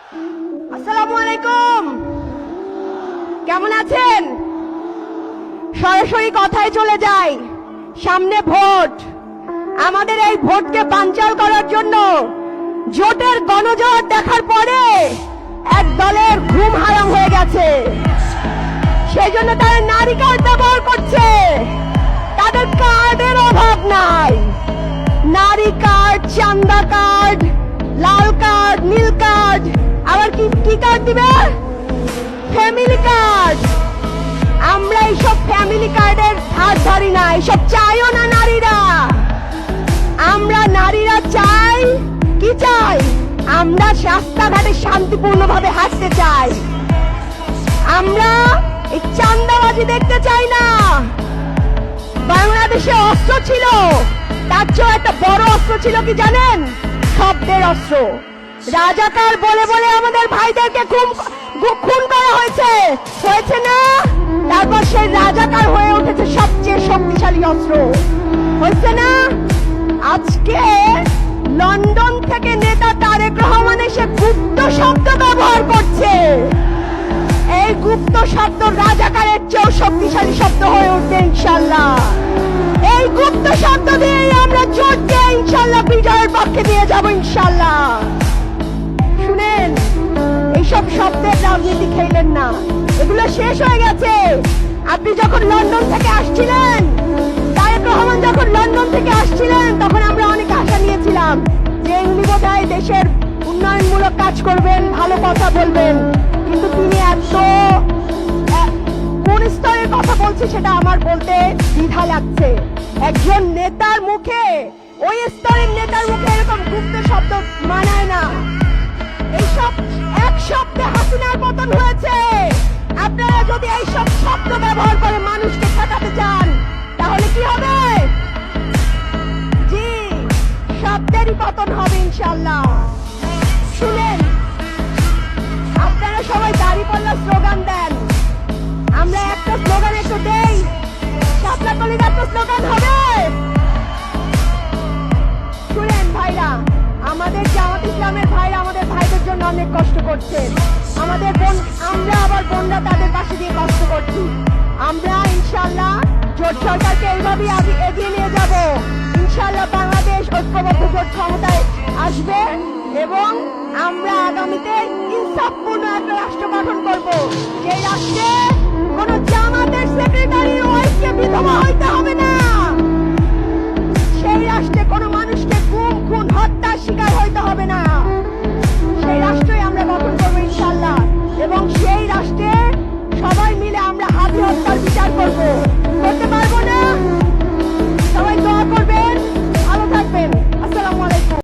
আসসালামু আলাইকুম, কেমন আছেন? সরাসরি কথায় চলে যাই। সামনে ভোট। আমাদের এই ভোটকে বানচাল করার জন্য জোটের গণজোয়ার দেখার পরে এক দলের ঘুম হারাম হয়ে গেছে। সেই জন্য তারা নারী কার্ড ব্যবহার করছে। তাদের কার্ডের অভাব নাই। নারী কার্ড, চান্দা কার্ড, লাল কার্ড, নীল কার্ড, আবার কি কার্ড দিবে? Family card. আমরা এইসব ফ্যামিলি কার্ডের হাত ধরি না, এইসব চাইও না নারীরা। আমরা নারীরা চাই কি চাই? আমরা রাস্তাঘাটে শান্তিপূর্ণভাবে হাঁটতে চাই। আমরা এই চান্দাবাজি দেখতে চাই না। বাংলাদেশে অস্ত্র ছিল, তার চেয়েও একটা বড় অস্ত্র ছিল কি জানেন? শব্দের অস্ত্র। রাজাকার বলে বলে আমাদের ভাইদেরকে খুন করা হয়েছে না? তারপর সেই রাজাকার হয়ে উঠেছে সবচেয়ে শক্তিশালী অস্ত্র, হয়েছে না? আজকে লন্ডন থেকে নেতা তারেক রহমান এসে গুপ্ত শব্দ ব্যবহার করছে। এই গুপ্ত শব্দ রাজাকারের চেয়েও শক্তিশালী শব্দ হয়ে উঠবে ইনশাল্লাহ। এই গুপ্ত শব্দ দিয়ে আমরা জোট দিয়ে ইনশাল্লাহ বিজয়ের পক্ষে দিয়ে যাব ইনশাল্লাহ। শুনেন, এইসব শব্দের রাজনীতি খেলেন না, এগুলো শেষ হয়ে গেছে। আপনি যখন লন্ডন থেকে আসছিলেন, তারেক রহমান যখন লন্ডন থেকে আসছিলেন, তখন আমরা অনেক আশা নিয়েছিলাম যে উনি বোধহয় দেশের উন্নয়নমূলক কাজ করবেন, ভালো কথা বলবেন। কিন্তু তিনি কোন স্তরের কথা বলছে সেটা আমার বলতে দ্বিধা লাগছে। একজন নেতার মুখে, ওই স্তরের নেতার মুখে এরকম গুপ্ত শব্দ মানায় না। এইসব এক শব্দে হাসিনার পতন হয়েছে। আপনারা যদি এইসব শব্দ ব্যবহার করে মানুষকে ঠেকাতে চান, তাহলে কি হবে? জি, শব্দেরই পতন হবে ইনশাল্লাহ। শুনেন, আপনারা সবাই দাঁড়িপাল্লা স্লোগান দেন। আমরা একটা স্লোগান একটু দেই, শাপলা কলির একটা স্লোগান হবে। শুনেন ভাইরা, আমাদের জামাত ইসলামের ভাইরা আমাদের ভাইদের জন্য অনেক কষ্ট করছে। আমরা আবার বোনরা তাদের পাশে দিয়ে কষ্ট করছি। আমরা ইনশাল্লাহ জোট সরকারকে এইভাবেই এগিয়ে নিয়ে যাব। ইনশাল্লাহ বাংলাদেশ ঐক্যবদ্ধ জোট ক্ষমতায় আসবে এবং আমরা আগামীতে ইনসাফপূর্ণ একটা রাষ্ট্র গঠন করব। সেই রাষ্ট্রে কোন জামাতের সেক্রেটারির ওয়াইফকে বিধবা হইতে হবে না। সেই রাষ্ট্রে কোন মানুষকে খুন হত্যার শিকার হইতে হবে না। সেই রাষ্ট্রই আমরা গঠন করবো ইনশাল্লাহ।